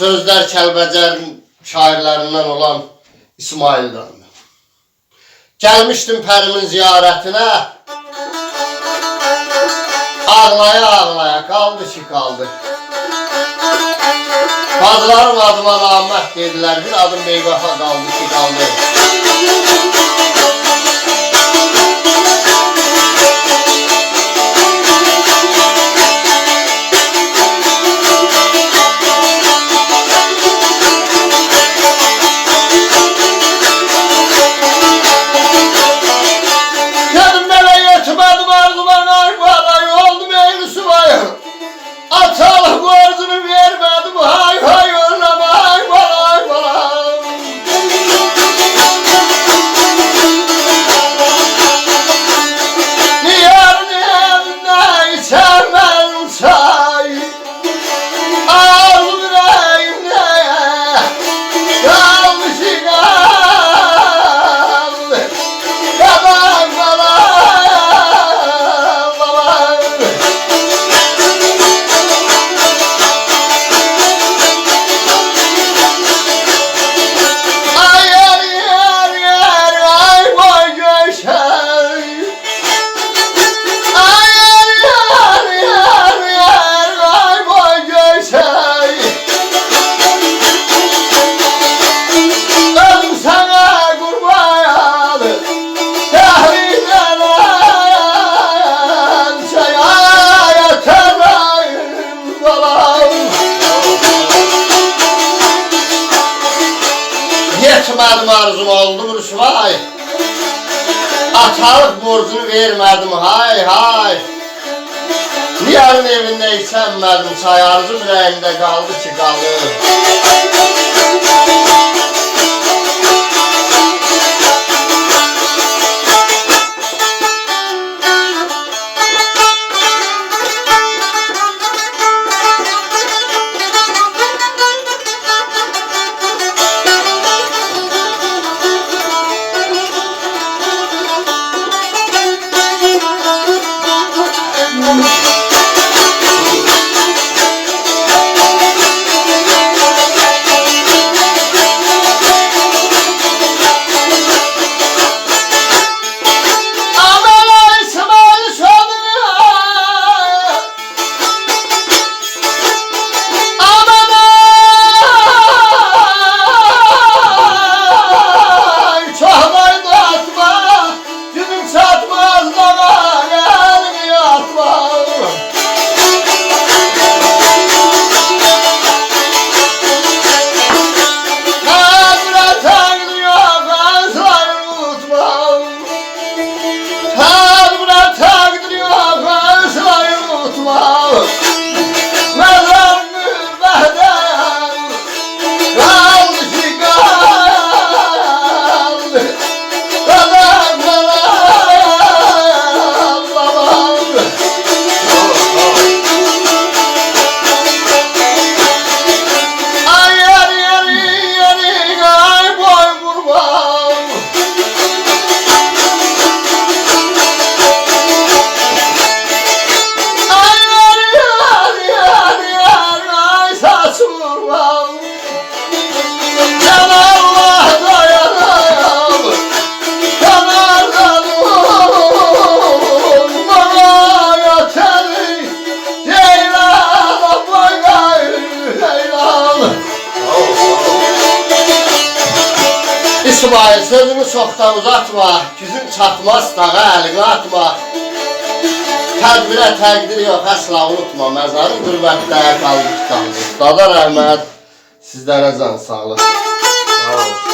Sözler Kəlbəcərin şairlərindən olan İsmail'dan. Gəlmişdim Pərimin ziyarətinə, ağlaya ağlaya qaldı ki qaldı. Bacılarım adıma namət dedilər, bir adım beyvafa qaldı ki qaldı. Yetmədim arzum oldu bu rüsvay, atalıq borcunu vermədim hay hay. Niyanın evində içənmədim çay, arzum ürəyimdə qaldı ki qaldı. İsmail sözünü çoxdan uzatma, gücün çatmaz dağa əlini atma. Tədbirə təqdir yox, əsla unutma, məzarın qürbətdə qaldı. Dada rəhmət, sizlərə can sağlıq. Sağ olun.